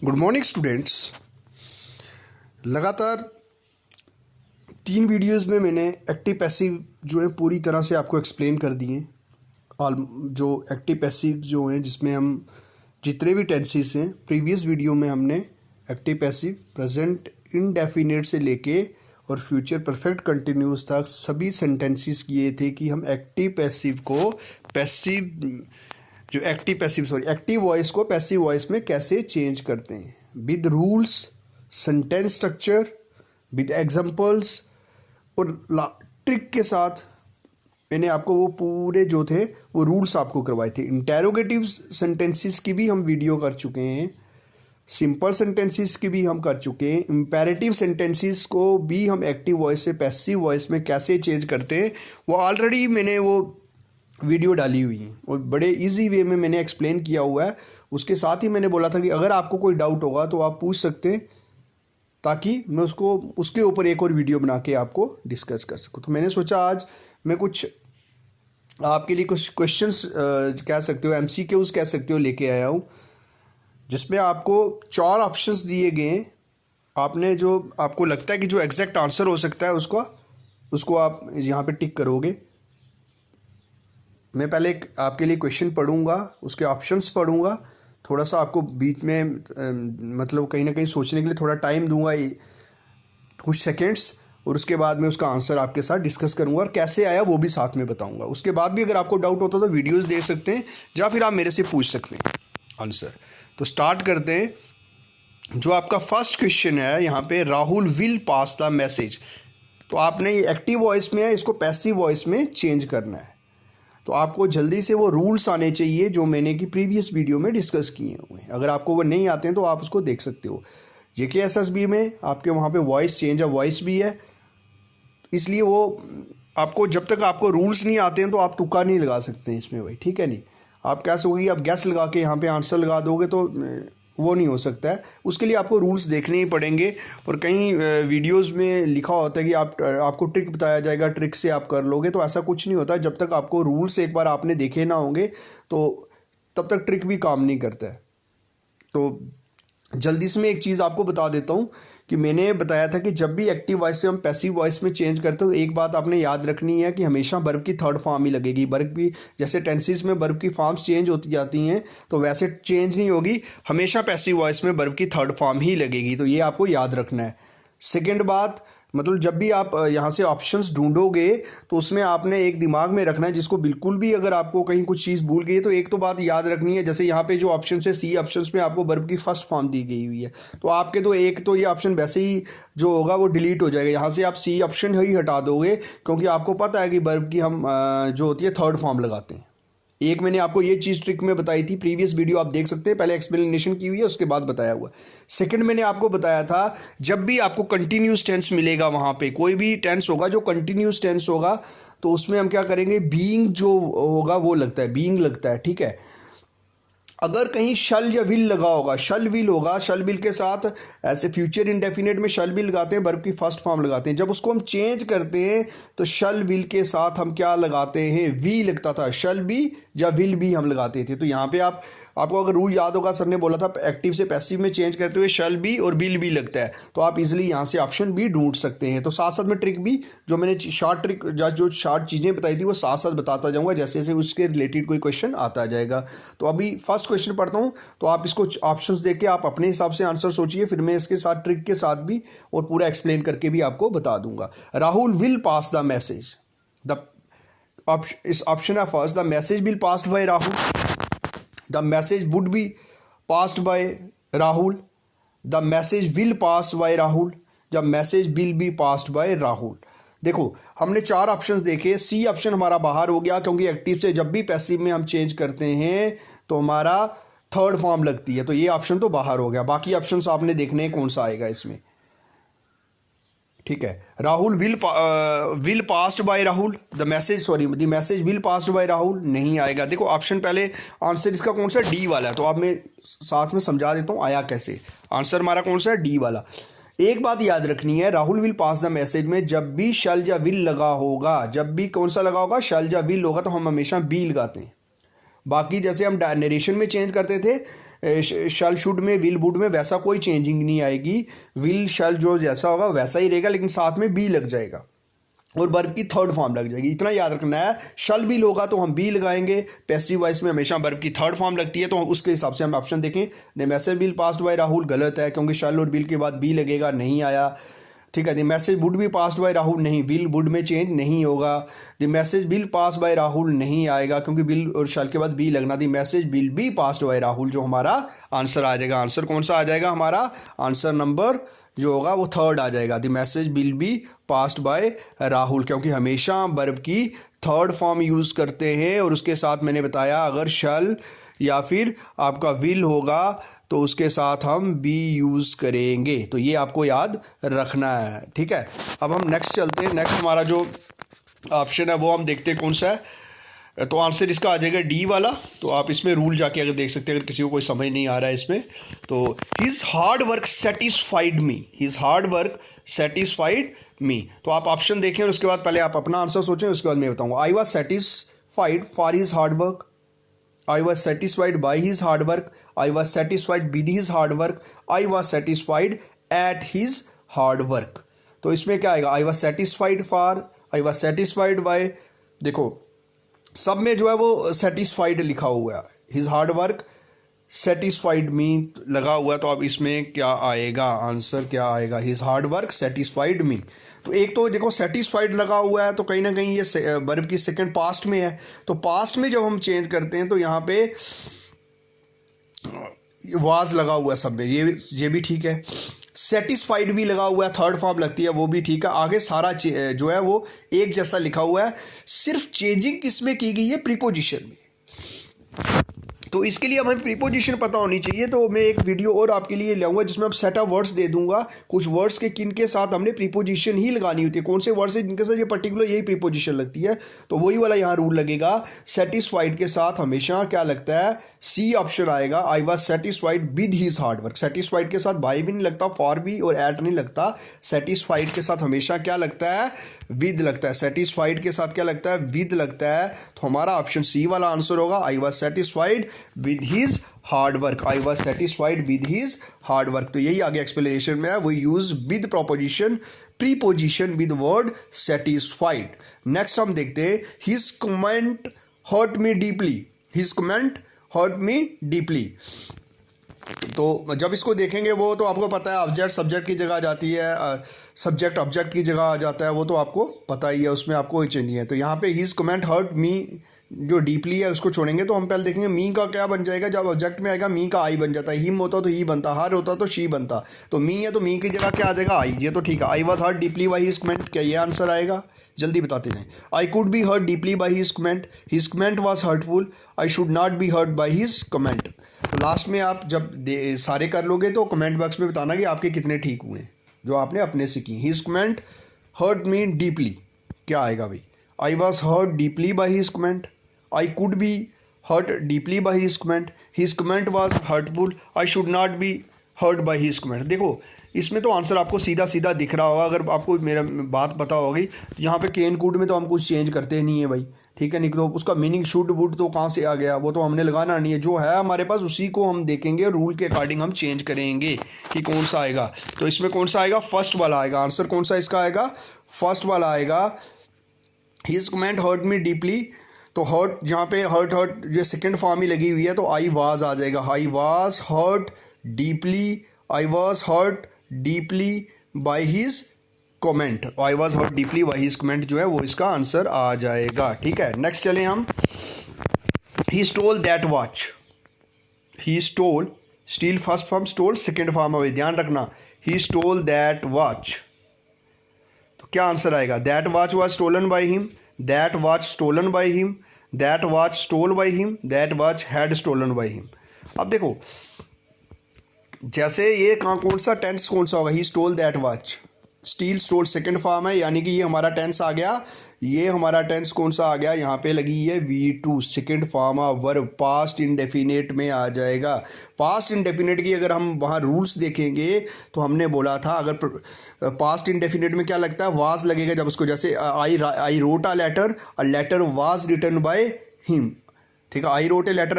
Good morning students. लगातार 3 videos में मैंने एक्टिव पैसिव जो है पूरी तरह से आपको एक्सप्लेन कर दिए। और जो एक्टिव पैसिव जो हैं जिसमें हम जितने भी टेंसेस हैं, प्रीवियस वीडियो में हमने एक्टिव पैसिव प्रेजेंट इंडेफिनिट से लेके और फ्यूचर परफेक्ट कंटिन्यूस तक सभी सेंटेंसेस किए थे कि हम एक्टिव पैसिव को एक्टिव वॉइस को पैसिव वॉइस में कैसे चेंज करते हैं with rules, sentence structure, with examples और ट्रिक के साथ। मैंने आपको वो पूरे जो थे वो रूल्स आपको करवाए थे। इंटेरोगेटिव सेंटेंसेस की भी हम वीडियो कर चुके हैं, सिंपल सेंटेंसेस की भी हम कर चुके हैं, इंपेरेटिव सेंटेंसेस को भी हम एक्टिव वॉइस से पैसिव वॉइस में कैसे चेंज करते हैं वो ऑलरेडी मैंने वो वीडियो डाली हुई है और बड़े इजी वे में मैंने एक्सप्लेन किया हुआ है। उसके साथ ही मैंने बोला था कि अगर आपको कोई डाउट होगा तो आप पूछ सकते हैं, ताकि मैं उसके ऊपर एक और वीडियो बना के आपको डिस्कस कर सकूँ। तो मैंने सोचा आज मैं कुछ आपके लिए कुछ क्वेश्चंस कह सकते हो, MCQs कह सकते हो, लेके आया हूँ, जिसमें आपको 4 ऑप्शंस दिए गए हैं। आपने जो आपको लगता है कि जो एग्जैक्ट आंसर हो सकता है उसको आप यहाँ पे टिक करोगे। मैं पहले आपके लिए क्वेश्चन पढ़ूंगा, उसके ऑप्शंस पढ़ूंगा, थोड़ा सा आपको बीच में मतलब कहीं ना कहीं सोचने के लिए थोड़ा टाइम दूंगा, कुछ सेकंड्स, और उसके बाद मैं उसका आंसर आपके साथ डिस्कस करूंगा और कैसे आया वो भी साथ में बताऊंगा। उसके बाद भी अगर आपको डाउट होता तो वीडियोस दे सकते हैं या फिर आप मेरे से पूछ सकते हैं आंसर। तो स्टार्ट करते हैं। जो आपका फर्स्ट क्वेश्चन है यहाँ पे, Rahul will pass the message. तो आपने ये एक्टिव वॉइस में है, इसको पैसिव वॉइस में चेंज करना है। तो आपको जल्दी से वो रूल्स आने चाहिए जो मैंने कि प्रीवियस वीडियो में डिस्कस किए हुए हैं। अगर आपको वो नहीं आते हैं तो आप उसको देख सकते हो। JKSSB में आपके वहाँ पे वॉइस चेंज ऑफ वॉइस भी है, इसलिए वो आपको जब तक आपको रूल्स नहीं आते हैं तो आप तुक्का नहीं लगा सकते हैं इसमें भाई, ठीक है। नहीं, आप कैसे होगी, आप गैस लगा के यहाँ पे आंसर लगा दोगे तो वो नहीं हो सकता है। उसके लिए आपको रूल्स देखने ही पड़ेंगे। और कहीं वीडियोस में लिखा होता है कि आपको ट्रिक बताया जाएगा, ट्रिक से आप कर लोगे, तो ऐसा कुछ नहीं होता। जब तक आपको रूल्स एक बार आपने देखे ना होंगे तो तब तक ट्रिक भी काम नहीं करता है। तो जल्दी से मैं एक चीज़ आपको बता देता हूँ कि मैंने बताया था कि जब भी एक्टिव वॉइस से हम पैसिव वॉइस में चेंज करते हैं तो एक बात आपने याद रखनी है कि हमेशा वर्ब की थर्ड फॉर्म ही लगेगी। वर्ब की जैसे टेंसेस में वर्ब की फॉर्म्स चेंज होती जाती हैं तो वैसे चेंज नहीं होगी, हमेशा पैसिव वॉइस में वर्ब की थर्ड फॉर्म ही लगेगी। तो ये आपको याद रखना है। सेकेंड बात, मतलब जब भी आप यहाँ से ऑप्शंस ढूंढोगे तो उसमें आपने एक दिमाग में रखना है, जिसको बिल्कुल भी अगर आपको कहीं कुछ चीज़ भूल गई है तो एक तो बात याद रखनी है। जैसे यहाँ पे जो ऑप्शन है C ऑप्शंस में आपको वर्ब की फर्स्ट फॉर्म दी गई हुई है, तो आपके तो एक तो ये ऑप्शन वैसे ही जो होगा वो डिलीट हो जाएगा। यहाँ से आप C ऑप्शन ही हटा दोगे, क्योंकि आपको पता है कि वर्ब की हम जो होती है थर्ड फॉर्म लगाते हैं। एक मैंने आपको ये चीज़ ट्रिक में बताई थी, प्रीवियस वीडियो आप देख सकते हैं, पहले एक्सप्लेनेशन की हुई है, उसके बाद बताया हुआ। सेकंड मैंने आपको बताया था, जब भी आपको कंटिन्यूस टेंस मिलेगा, वहाँ पे कोई भी टेंस होगा जो कंटिन्यूस टेंस होगा, तो उसमें हम क्या करेंगे, बीइंग जो होगा वो लगता है, बीइंग लगता है, ठीक है। अगर कहीं शल या विल लगा होगा, शल विल होगा, शल विल के साथ ऐसे फ्यूचर इंडेफिनिट में शल विल लगाते हैं, वर्ब की फर्स्ट फॉर्म लगाते हैं। जब उसको हम चेंज करते हैं तो शल विल के साथ हम क्या लगाते हैं, वी लगता था, शल बी या विल बी हम लगाते थे। तो यहाँ पे आपको अगर रूल याद होगा, सर ने बोला था एक्टिव से पैसिव में चेंज करते हुए शल बी और विल बी लगता है, तो आप इजीली यहाँ से ऑप्शन बी ढूंढ सकते हैं। तो साथ साथ में ट्रिक भी जो मैंने शॉर्ट ट्रिक जो शॉर्ट चीज़ें बताई थी वो साथ साथ बताता जाऊँगा, जैसे जैसे उसके रिलेटेड कोई क्वेश्चन आता जाएगा। तो अभी फर्स्ट क्वेश्चन पढ़ता हूँ, तो आप इसको ऑप्शंस देख के आप अपने हिसाब से आंसर सोचिए, फिर मैं इसके साथ ट्रिक के साथ भी और पूरा एक्सप्लेन करके भी आपको बता दूंगा। Rahul will pass the message. इस ऑप्शन है first, the message will passed by Rahul, the message would be passed by Rahul, the message will pass by Rahul, the message will be passed by Rahul. देखो हमने 4 ऑप्शंस देखे, C ऑप्शन हमारा बाहर हो गया, क्योंकि एक्टिव से जब भी पैसिव में हम चेंज करते हैं तो हमारा थर्ड फॉर्म लगती है, तो ये ऑप्शन तो बाहर हो गया। बाकी ऑप्शंस आपने देखने हैं कौन सा आएगा इसमें, ठीक है। Rahul will passed by Rahul, the message will passed by Rahul नहीं आएगा। देखो ऑप्शन पहले आंसर इसका कौन सा, D वाला है, तो आप मैं साथ में समझा देता हूँ आया कैसे। आंसर हमारा कौन सा है, D वाला। एक बात याद रखनी है, Rahul will pass the message में जब भी शल या विल लगा होगा, जब भी कौन सा लगा होगा, शल या विल होगा, तो हम हमेशा बी लगाते हैं। बाकी जैसे हम नरेशन में चेंज करते थे शल शुड में, विल वुड में वैसा कोई चेंजिंग नहीं आएगी। विल शल जो जैसा होगा वैसा ही रहेगा, लेकिन साथ में बी लग जाएगा और वर्ब की थर्ड फॉर्म लग जाएगी। इतना याद रखना है, शल बिल होगा तो हम बी लगाएंगे। पैसिव वॉइस में हमेशा वर्ब की थर्ड फॉर्म लगती है, तो उसके हिसाब से हम ऑप्शन देखें। The message bill passed by Rahul गलत है, क्योंकि शल और बिल के बाद बी लगेगा, नहीं आया। ठीक है, the message would be passed by Rahul, नहीं, बिल वुड में चेंज नहीं होगा। The message will pass by Rahul नहीं आएगा, क्योंकि बिल और शल के बाद बी लगना। The message bill B passed by Rahul जो हमारा आंसर आ जाएगा। आंसर कौन सा आ जाएगा हमारा? आंसर नंबर जो होगा वो थर्ड आ जाएगा। The message will be passed by Rahul, क्योंकि हमेशा वर्ब की थर्ड फॉर्म यूज़ करते हैं। और उसके साथ मैंने बताया अगर शल या फिर आपका विल होगा तो उसके साथ हम बी यूज़ करेंगे। तो ये आपको याद रखना है, ठीक है। अब हम नेक्स्ट चलते हैं। नेक्स्ट हमारा जो ऑप्शन है वो हम देखते हैं कौन सा है। तो आंसर इसका आ जाएगा डी वाला। तो आप इसमें रूल जाके अगर देख सकते हैं, अगर किसी को कोई समझ नहीं आ रहा है इसमें, तो हिज हार्ड वर्क सेटिस्फाइड मी, हिज हार्ड वर्क सेटिस्फाइड मी। तो आप ऑप्शन देखें और उसके बाद पहले आप अपना आंसर सोचें, उसके बाद मैं बताऊंगा। आई was satisfied for his hard work, I was satisfied by his hard work, I was satisfied with his hard work, I was satisfied at his hard work. तो इसमें क्या आएगा? आई was satisfied for, I was satisfied by, देखो सब में जो है वो सेटिस्फाइड लिखा हुआ है। हिज हार्ड वर्क सेटिस्फाइड मी लगा हुआ है, तो अब इसमें क्या आएगा? आंसर क्या आएगा? हिज हार्ड वर्क सेटिस्फाइड मी। तो एक तो देखो सेटिस्फाइड लगा हुआ है, तो कहीं ना कहीं ये वर्ब की सेकंड पास्ट में है। तो पास्ट में जब हम चेंज करते हैं तो यहाँ पे वाज लगा हुआ है सब में, ये भी ठीक है। सेटिस्फाइड भी लगा हुआ है, थर्ड फॉर्म लगती है, वो भी ठीक है। आगे सारा जो है वो एक जैसा लिखा हुआ है, सिर्फ चेंजिंग किसमें की गई है? प्रीपोजिशन में। तो इसके लिए हमें प्रीपोजिशन पता होनी चाहिए। तो मैं एक वीडियो और आपके लिए लाऊंगा जिसमें अब सेट ऑफ वर्ड्स दे दूंगा, कुछ वर्ड्स के किन के साथ हमने प्रीपोजिशन ही लगानी होती है, कौन से वर्ड्स है जिनके साथ ये पर्टिकुलर यही प्रीपोजिशन लगती है। तो वही वाला यहाँ रूल लगेगा। सेटिस्फाइड के साथ हमेशा क्या लगता है? सी ऑप्शन आएगा। आई was satisfied with his hard work. Satisfied के साथ बाई भी नहीं लगता, फॉर भी और एट नहीं लगता। सेटिस्फाइड के साथ हमेशा क्या लगता है? विद लगता है। सेटिस्फाइड के साथ क्या लगता है? विद लगता है। तो हमारा ऑप्शन सी वाला आंसर होगा। I was satisfied with his hard work, I was satisfied with his hard work. तो यही आगे एक्सप्लेनेशन में है, वो use with proposition, preposition with word satisfied. Next हम देखते हैं, his comment hurt me deeply, his comment hurt me deeply. तो जब इसको देखेंगे वो तो आपको पता है ऑब्जेक्ट सब्जेक्ट की जगह आ जाती है, सब्जेक्ट ऑब्जेक्ट की जगह आ जाता है, वो तो आपको पता ही है, उसमें आपको कोई चेंज नहीं है। तो यहाँ पे हिज कमेंट हर्ट मी जो डीपली है उसको छोड़ेंगे। तो हम पहले देखेंगे मी का क्या बन जाएगा। जब ऑब्जेक्ट में आएगा मी का आई बन जाता है, हिम होता तो ही बनता, हर होता तो शी बनता। तो मी है तो मी की जगह क्या आ जाएगा? आई। ये तो ठीक है। I was hurt deeply by his comment, क्या ये आंसर आएगा? जल्दी बताते जाएं। I could be hurt deeply by his comment was hurtful, I should not be hurt by his comment. तो लास्ट में आप जब सारे कर लोगे तो कमेंट बॉक्स में बताना कि आपके कितने ठीक हुए जो आपने अपने से की। His comment hurt me deeply, क्या आएगा भाई? I was hurt deeply by his comment, I could be hurt deeply by his comment was hurtful, I should not be hurt by his comment. देखो इसमें तो आंसर आपको सीधा सीधा दिख रहा होगा। अगर आपको मेरा बात पता होगी तो यहाँ पे कैन कुड में तो हम कुछ चेंज करते नहीं है भाई, ठीक है। नहीं तो उसका मीनिंग शुड वुड तो कहाँ से आ गया, वो तो हमने लगाना नहीं है। जो है हमारे पास उसी को हम देखेंगे, रूल के अकॉर्डिंग हम चेंज करेंगे कि कौन सा आएगा। तो इसमें कौन सा आएगा? फर्स्ट वाला आएगा। आंसर कौन सा इसका आएगा? फर्स्ट वाला आएगा। His comment hurt me deeply, तो हर्ट जहाँ पे हर्ट जो सेकेंड फॉर्म ही लगी हुई है तो आई वाज आ जाएगा। I was hurt deeply, I was hurt deeply by his comment, I was hurt deeply by his comment जो है वो इसका आंसर आ जाएगा, ठीक है। नेक्स्ट चलें हम। He stole that watch, he stole, steal first form, stole second form है, ध्यान रखना। ही स्टोल दैट वॉच, तो क्या आंसर आएगा? That watch was stolen by him, that watch stolen by him, that watch stole by him, that watch had stolen by him. अब देखो जैसे ये कौन सा टेंस कौन सा होगा? He stole that watch, steal stole second form है, यानी कि ये हमारा टेंस आ गया। ये हमारा टेंस कौन सा आ गया? यहाँ पे लगी है V2 second form of verb, past indefinite में आ जाएगा। पास्ट इंडेफिनेट की अगर हम वहाँ रूल्स देखेंगे तो हमने बोला था अगर पास्ट इंडेफिनेट में क्या लगता है? वाज लगेगा जब उसको, जैसे I wrote a letter was written by him, ठीक है, I wrote a letter,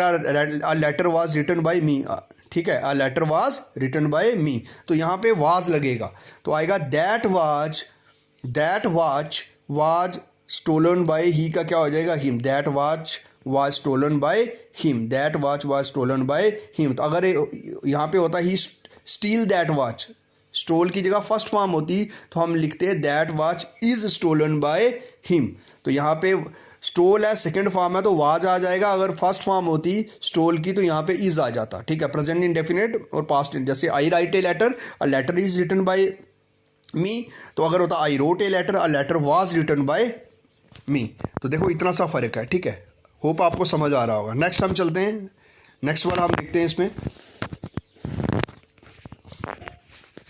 a letter was written by me, ठीक है, a letter was written by me, तो यहाँ पे वाज लगेगा, तो आएगा that was stolen by he का क्या हो जाएगा, him, that watch was stolen by him, that watch was stolen by him. तो अगर यहाँ पे होता he steal that watch, stall की जगह फर्स्ट फॉर्म होती तो हम लिखते हैं that watch is stolen by him, तो यहाँ पे स्टोल है सेकंड फॉर्म है तो वाज आ जाएगा, अगर फर्स्ट फॉर्म होती स्टोल की तो यहाँ पे इज आ जाता, ठीक है, प्रेजेंट इंडेफिनिट और पास्ट, जैसे I write a letter, a letter is written by me, तो अगर होता I wrote a letter, a letter was written by me. तो देखो इतना सा फर्क है, ठीक है, होप आपको समझ आ रहा होगा। नेक्स्ट हम चलते हैं, नेक्स्ट वाला हम देखते हैं, इसमें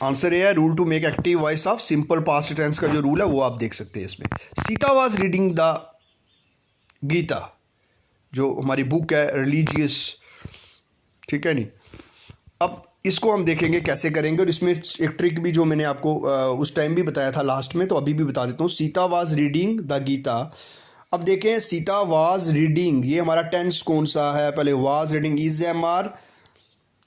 आंसर ये है rule to make active voice of simple past tense का जो रूल है वो आप देख सकते हैं इसमें। Sita was reading the Gita, जो हमारी बुक है रिलीजियस, ठीक है नहीं। अब इसको हम देखेंगे कैसे करेंगे, और इसमें एक ट्रिक भी जो मैंने आपको उस टाइम भी बताया था लास्ट में, तो अभी भी बता देता हूँ। Sita was reading the Gita, अब देखें सीता वाज रीडिंग, ये हमारा टेंस कौन सा है, पहले was reading is am are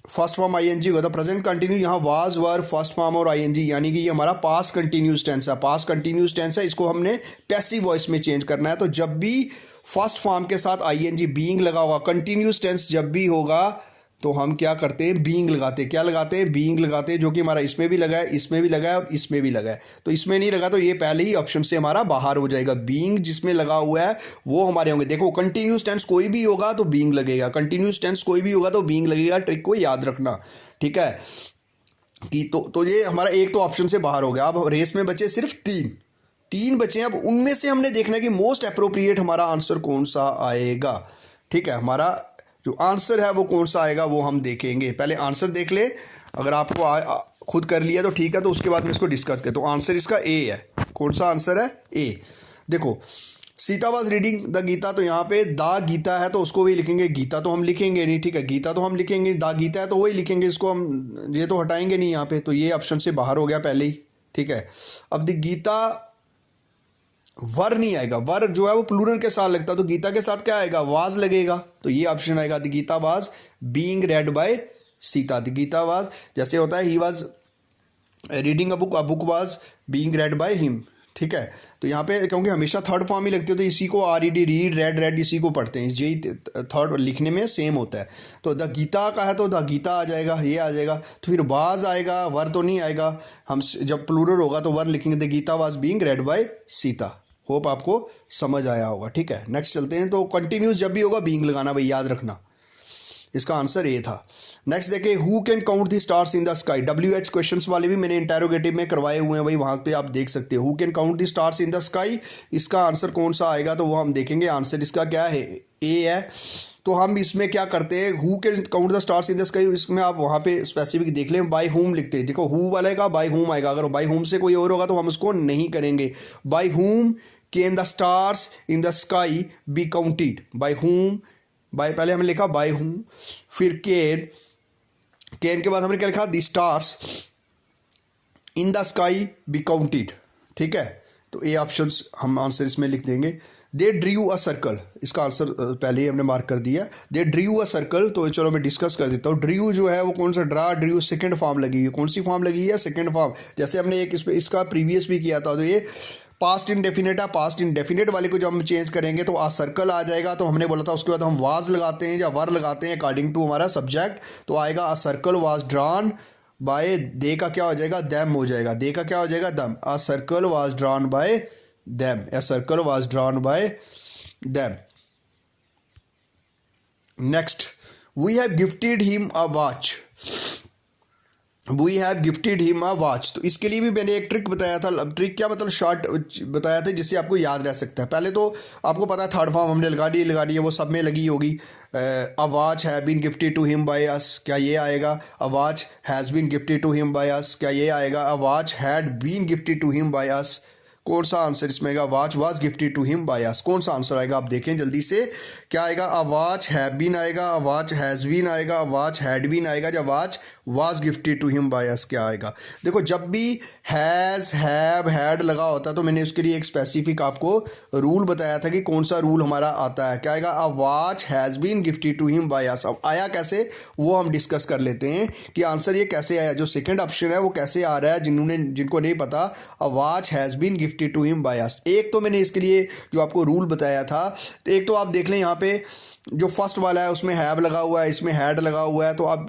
first form ING होगा, प्रेजेंट कंटिन्यू, यहाँ वाज वर फर्स्ट फॉर्म और आईएनजी, यानी कि ये हमारा पास्ट कंटिन्यूस टेंस है, पास्ट कंटिन्यूस टेंस है, इसको हमने पैसिव वॉइस में चेंज करना है। तो जब भी फर्स्ट फॉर्म के साथ आईएनजी बीइंग लगा होगा, कंटिन्यूस टेंस जब भी होगा तो हम क्या करते हैं, बीइंग लगाते हैं, क्या लगाते हैं, बीइंग लगाते हैं, जो कि हमारा इसमें भी लगा है, इसमें भी लगा है और इसमें भी लगा है। तो इसमें नहीं लगा तो ये पहले ही ऑप्शन से हमारा बाहर हो जाएगा, बीइंग जिसमें लगा हुआ है वो हमारे होंगे। देखो कंटिन्यूस टेंस कोई भी होगा तो बीइंग लगेगा, कंटिन्यूस टेंस कोई भी होगा तो बीइंग लगेगा, ट्रिक को याद रखना, ठीक है कि तो ये हमारा एक तो ऑप्शन से बाहर हो गया। अब रेस में बचे सिर्फ तीन बचे हैं, अब उनमें से हमने देखना है कि मोस्ट अप्रोप्रिएट हमारा आंसर कौन सा आएगा, ठीक है, हमारा जो आंसर है वो कौन सा आएगा वो हम देखेंगे। पहले आंसर देख ले, अगर आपको खुद कर लिया तो ठीक है, तो उसके बाद में इसको डिस्कस करें। तो आंसर इसका ए है, कौन सा आंसर है, ए। देखो Sita was reading the Gita, तो यहाँ पे द गीता है तो उसको भी लिखेंगे, गीता तो हम लिखेंगे नहीं, ठीक है, गीता तो हम लिखेंगे, द गीता है तो वही लिखेंगे, इसको हम ये तो हटाएंगे नहीं यहाँ पे, तो ये ऑप्शन से बाहर हो गया पहले ही, ठीक है। अब द गीता वर नहीं आएगा, वर जो है वो प्लूरल के साथ लगता है, तो गीता के साथ क्या आएगा, वाज लगेगा, तो ये ऑप्शन आएगा the Gita was being read by Sita, the Gita was, जैसे होता है he was reading a book was being read by him, ठीक है। तो यहाँ पे क्योंकि हमेशा थर्ड फॉर्म ही लगती है तो इसी को R E D read red red इसी को पढ़ते हैं, यही थर्ड लिखने में सेम होता है। तो द गीता का है तो द गीता आ जाएगा, ये आ जाएगा, तो फिर वाज आएगा, वर तो नहीं आएगा, हम जब प्लूरल होगा तो वर लिखेंगे the Gita was being read by Sita. Hope आपको समझ आया होगा, ठीक है। नेक्स्ट चलते हैं, तो कंटिन्यूस जब भी होगा बीइंग लगाना भाई, याद रखना, इसका आंसर ए था। नेक्स्ट देखिए, who can count the stars in the sky, WH questions वाले भी मैंने इंटेरोगेटिव में करवाए हुए हैं भाई, वहाँ पे आप देख सकते हो, who can count the stars in the sky, इसका आंसर कौन सा आएगा तो वो हम देखेंगे। आंसर इसका क्या है, ए है। तो हम इसमें क्या करते हैं, who can count the stars in the sky, इसमें आप वहाँ पे स्पेसिफिक देख लें, बाय हुम लिखते हैं, देखो हु वाले का बाय हुम आएगा, अगर बाय हुम से कोई और होगा तो हम उसको नहीं करेंगे। By whom can the stars in the sky be counted, by whom, by पहले हमने लिखा बाय हुम, फिर कैन के बाद हमने क्या लिखा, the stars in the sky be counted, ठीक है। तो ये ऑप्शंस हम आंसर इसमें लिख देंगे। दे ड्रीव अ सर्कल, इसका आंसर पहले ही हमने मार्क कर दिया, दे ड्रीव अ सर्कल। तो चलो मैं डिस्कस कर देता हूँ। ड्रीव जो है वो कौन सा, ड्रा ड्रीव सेकंड फॉर्म लगी है, कौन सी फॉर्म लगी है, सेकंड फॉर्म। जैसे हमने एक इसका प्रीवियस भी किया था, तो ये पास्ट इंडेफिनिट है, पास्ट इंडेफिनिट वाले को जब हम चेंज करेंगे तो आ सर्कल आ जाएगा, तो हमने बोला था उसके बाद हम वाज लगाते हैं या वर लगाते हैं अकॉर्डिंग टू हमारा सब्जेक्ट, तो आएगा आ सर्कल वाज ड्रॉन बाय, दे का क्या हो जाएगा, दैम हो जाएगा, दे का क्या हो जाएगा, them, a circle was drawn by them, a circle was drawn by them. Next, we have gifted him a watch, we have gifted him a watch. तो इसके लिए भी मैंने एक ट्रिक बताया था, ट्रिक क्या मतलब शॉर्ट बताया था जिससे आपको याद रह सकता है। पहले तो आपको पता है थर्ड फॉर्म हमने लगा दी है, वो सब में लगी होगी। A watch have been gifted to him by us, क्या ये आएगा, a watch has been gifted to him by us, क्या ये आएगा, a watch had been gifted to him by us, कौन सा आंसर इसमें आएगा, watch was gifted to him by us, कौन सा आंसर आएगा आप देखें जल्दी से, क्या आएगा, अ वॉच हैव बीन आएगा, अ वॉच हैज़ बीन आएगा, अ वॉच हैड बीन आएगा, या watch was gifted to him by us क्या आएगा? देखो जब भी हैज़, हैव, हैड लगा होता है तो मैंने उसके लिए एक स्पेसिफिक आपको रूल बताया था कि कौन सा रूल हमारा आता है। क्या आएगा? A watch has been gifted to him by us. अब आया कैसे वो हम डिस्कस कर लेते हैं कि आंसर ये कैसे आया, जो सेकंड ऑप्शन है वो कैसे आ रहा है, जिनको नहीं पता। A watch has been gifted to him by us. एक तो मैंने इसके लिए जो आपको रूल बताया था, तो एक तो आप देख लें यहाँ पे जो फर्स्ट वाला है उसमें हैव लगा हुआ है, इसमें हैड लगा हुआ है। तो आप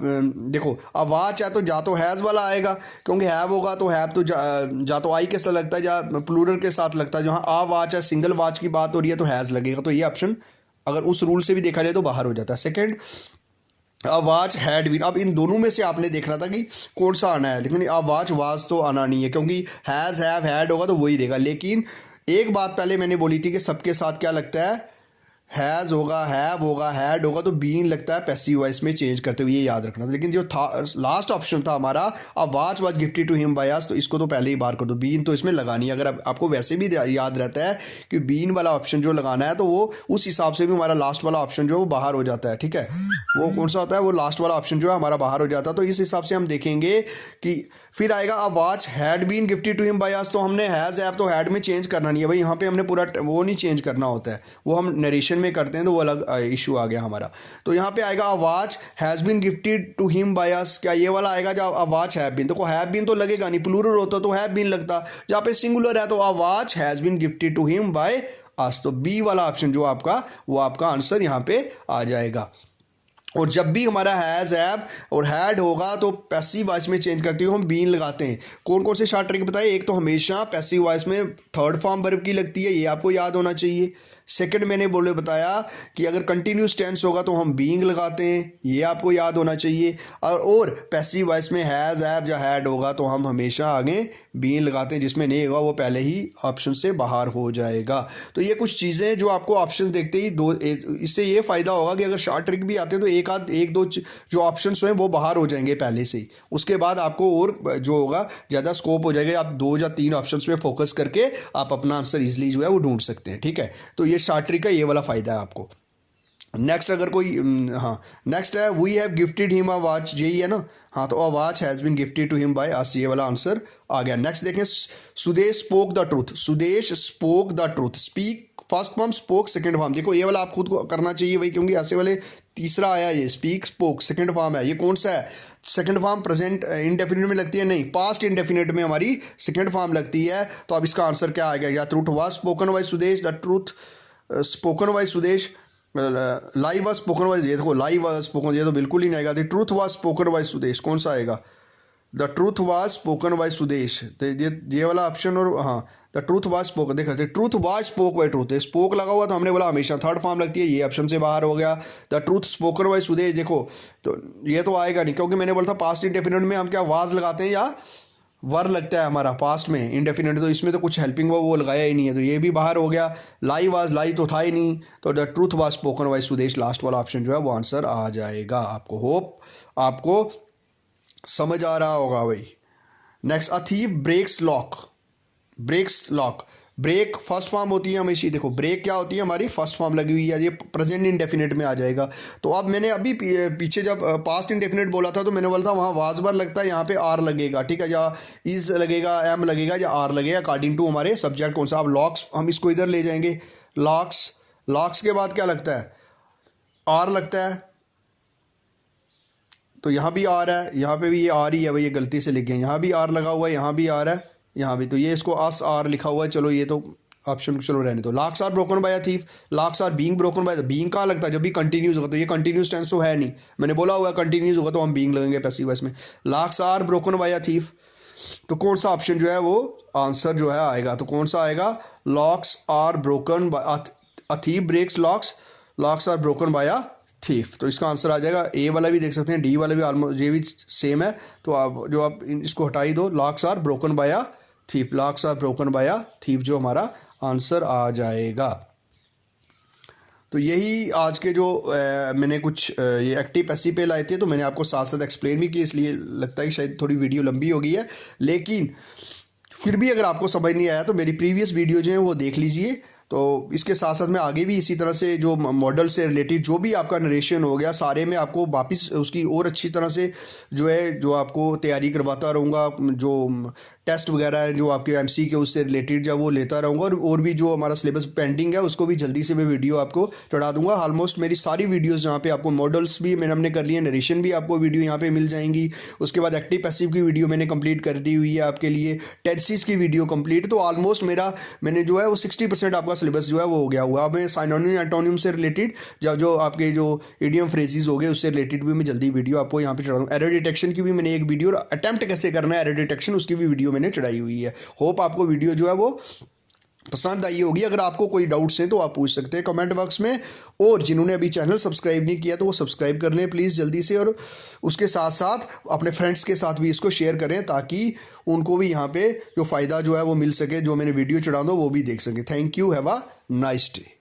देखो अब वाच है तो जा तो हैज़ वाला आएगा, क्योंकि हैव होगा तो हैव तो जा तो आई के साथ लगता है, जा प्लूरल के साथ लगता है। जहाँ आ वाच है, सिंगल वाच की बात हो रही है तो हैज़ लगेगा। तो ये ऑप्शन अगर उस रूल से भी देखा जाए तो बाहर हो जाता है। Second, a watch had been. अब इन दोनों में से आपने देखना था कि कौन सा आना है, लेकिन अ वाच वाज तो आना नहीं है, क्योंकि हैज़, हैव, हैड होगा तो वही देगा। लेकिन एक बात पहले मैंने बोली थी कि सबके साथ क्या लगता है, हैज़ होगा, हैव होगा, हैड होगा, तो बीन लगता है पैसिव वॉइस में चेंज करते हुए, ये याद रखना था। लेकिन जो था लास्ट ऑप्शन था हमारा, अब watch was gifted to him by us, तो इसको तो पहले ही बाहर कर दो, बीन तो इसमें लगानी है। अगर आपको वैसे भी याद रहता है कि बीन वाला ऑप्शन जो लगाना है, तो वो उस हिसाब से भी हमारा लास्ट वाला ऑप्शन जो है वो बाहर हो जाता है। ठीक है, वो कौन सा होता है, वो लास्ट वाला ऑप्शन जो है हमारा बाहर हो जाता है। तो इस हिसाब से हम देखेंगे कि फिर आएगा a watch had been gifted to him by us, तो हमने हैज़, हैव तो हैड में चेंज करना नहीं है भाई, यहाँ पे हमने पूरा वो नहीं चेंज करना होता है, वो हम नरेशन में करते हैं तो वो अलग इशू आ गया हमारा। तो यहाँ पे आएगा a watch has been gifted to him by us, क्या ये वाला आएगा? जो अ वाच हैव बीन, देखो हैव बीन तो लगेगा नहीं, प्लूरल होता तो हैव बीन लगता, जहाँ पे सिंगुलर है तो a watch has been gifted to him by us, to be वाला ऑप्शन जो आपका, वो आपका आंसर यहाँ पे आ जाएगा। और जब भी हमारा हैज़, हैव और हैड होगा तो पैसिव वॉइस में चेंज करते हुए हम बीन लगाते हैं। कौन कौन से शॉर्ट ट्रिक बताए? एक तो हमेशा पैसिव वॉइस में थर्ड फॉर्म वर्ब की लगती है, ये आपको याद होना चाहिए। सेकंड मैंने बताया कि अगर कंटिन्यूस टेंस होगा तो हम बीइंग लगाते हैं, ये आपको याद होना चाहिए। और पैसिव वॉइस में हैज़, हैव या हैड होगा तो हम हमेशा आगे बीइंग लगाते हैं, जिसमें नहीं होगा वो पहले ही ऑप्शन से बाहर हो जाएगा। तो ये कुछ चीज़ें जो आपको ऑप्शन देखते ही इससे ये फ़ायदा होगा कि अगर शॉर्ट ट्रिक भी आते हैं तो एक दो जो ऑप्शन हैं वो बाहर हो जाएंगे पहले से ही, उसके बाद आपको और जो होगा ज़्यादा स्कोप हो जाएगा, आप 2 या 3 ऑप्शन में फोकस करके आप अपना आंसर ईजिली जो है वो ढूंढ सकते हैं। ठीक है, तो ये शॉर्ट ट्रिक का ये वाला फ़ायदा है आपको। नेक्स्ट अगर कोई हाँ नेक्स्ट है we have gifted him a watch, यही है ना? हाँ, तो a watch has been gifted to him by us, ये वाला आंसर आ गया। नेक्स्ट देखें, Sudesh spoke the truth, Sudesh spoke the truth, speak first form, spoke second form. देखो ये वाला आप खुद को करना चाहिए भाई, क्योंकि ऐसे वाले तीसरा आया, ये स्पीक स्पोक सेकंड फॉर्म है। ये कौन सा है? सेकंड फॉर्म प्रेजेंट इंडेफिनिट में लगती है? नहीं, पास्ट इंडेफिनिट में हमारी सेकंड फॉर्म लगती है। तो अब इसका आंसर क्या आएगा? या truth was spoken by Sudesh, the truth spoken by Sudesh, live was spoken bye, ये देखो लाइव वाज स्पोकन, ये तो बिल्कुल ही नहीं आएगा। The truth was spoken by Sudesh, कौन सा आएगा? The truth was spoken by Sudesh, ये वाला ऑप्शन। और हाँ, द ट्रूथ वाज स्पोकन, देखा truth was spoke by truth, spoke लगा हुआ तो हमने बोला हमेशा थर्ड फॉर्म लगती है, ये ऑप्शन से बाहर हो गया। The truth spoken by Sudesh, देखो तो ये तो आएगा नहीं, क्योंकि मैंने बोला था पास्ट इंडेफिनिट में हम क्या वाज लगाते हैं या वर लगता है हमारा पास्ट में इंडेफिनिट, तो इसमें तो कुछ हेल्पिंग वो लगाया ही नहीं है, तो ये भी बाहर हो गया। लाई वाज, लाई तो था ही नहीं, तो the truth was spoken by Sudesh, last वाला ऑप्शन जो है वो आंसर आ जाएगा। आपको होप आपको समझ आ रहा होगा भाई। Next, a thief breaks lock, breaks lock, break first form होती है हमेशा। देखो ब्रेक क्या होती है हमारी, फर्स्ट फॉर्म लगी हुई है, ये प्रेजेंट इंडेफिनिट में आ जाएगा। तो अब मैंने अभी पीछे जब पास्ट इंडेफिनिट बोला था तो मैंने बोला था वहाँ वाज वर लगता है, यहाँ पे आर लगेगा। ठीक है, या इज लगेगा, एम लगेगा, या आर लगेगा अकॉर्डिंग टू हमारे सब्जेक्ट कौन सा। अब लॉक्स हम इसको इधर ले जाएंगे, लॉक्स, लॉक्स के बाद क्या लगता है? आर लगता है, तो यहाँ भी आर है, यहाँ पे भी ये आर ही है भाई, ये गलती से लिख गए, यहाँ भी आर लगा हुआ है, यहाँ भी आर है, यहाँ भी, तो ये इसको अस आर लिखा हुआ है। चलो ये तो ऑप्शन चलो रहने दो। Locks are broken by a thief, locks are being broken by, being कहाँ लगता है? जब भी कंटिन्यूस होगा, तो ये कंटिन्यूस टेंस तो है नहीं, मैंने बोला हुआ कंटिन्यूस होगा तो हम बीइंग लगेंगे पैसिव वॉइस में। Locks are broken by a thief, तो कौन सा ऑप्शन जो है वो आंसर जो है आएगा? तो कौन सा आएगा? Locks are broken by a thief breaks locks, locks are broken by a thief, तो इसका आंसर आ जाएगा। ए वाला भी देख सकते हैं, डी वाला भी ऑलमोस्ट ये भी सेम है, तो आप जो आप इसको हटा ही दो, locks are broken by a thief, locks are broken by a thief जो हमारा आंसर आ जाएगा। तो यही आज के जो मैंने कुछ ये एक्टिव पैसिव पे लाए थे, तो मैंने आपको साथ साथ एक्सप्लेन भी किया, इसलिए लगता है कि शायद थोड़ी वीडियो लंबी हो गई है, लेकिन फिर भी अगर आपको समझ नहीं आया तो मेरी प्रीवियस वीडियो जो है वो देख लीजिए, तो इसके साथ साथ मैं आगे भी इसी तरह से जो मॉडल से रिलेटेड जो भी आपका नरेशन हो गया सारे में आपको वापस उसकी और अच्छी तरह से जो है जो आपको तैयारी करवाता रहूँगा, जो टेस्ट वगैरह है जो आपके एमसी के उससे रिलेटेड जो वो लेता रहूँगा, और भी जो हमारा सिलेबस पेंडिंग है उसको भी जल्दी से मैं वीडियो आपको चढ़ा दूंगा। ऑलमोस्ट मेरी सारी वीडियोस जहाँ पे आपको मॉडल्स भी हमने कर लिए, नरेशन भी आपको वीडियो यहाँ पे मिल जाएंगी। उसके बाद एक्टिव पैसिव की वीडियो मैंने कंप्लीट कर दी हुई है आपके लिए, टेंसेस की वीडियो कंप्लीट। तो ऑलमोस्ट मैंने जो है वो 60% आपका सिलेबस जो है वो हो गया हुआ। अब मैं साइनोनिम एंटोनिम से रिलेटेड जो आपके जो इडियम फ्रेजेस हो गए उससे रिलेटेड भी मैं जल्दी वीडियो आपको यहाँ पे चढ़ा दूँ। एरर डिटेक्शन की भी मैंने एक वीडियो, और अटेम्प्ट कैसे करना है एरर डिटेक्शन उसकी भी वीडियो मैंने चढ़ाई हुई है। होप आपको वीडियो जो है वो पसंद आई होगी। अगर आपको कोई डाउट्स हैं तो आप पूछ सकते हैं कमेंट बॉक्स में, और जिन्होंने अभी चैनल सब्सक्राइब नहीं किया तो वो सब्सक्राइब कर लें प्लीज़ जल्दी से, और उसके साथ साथ अपने फ्रेंड्स के साथ भी इसको शेयर करें ताकि उनको भी यहाँ पे जो फ़ायदा जो है वो मिल सके, जो मैंने वीडियो चढ़ा दो वो भी देख सके। Thank you, have a nice day.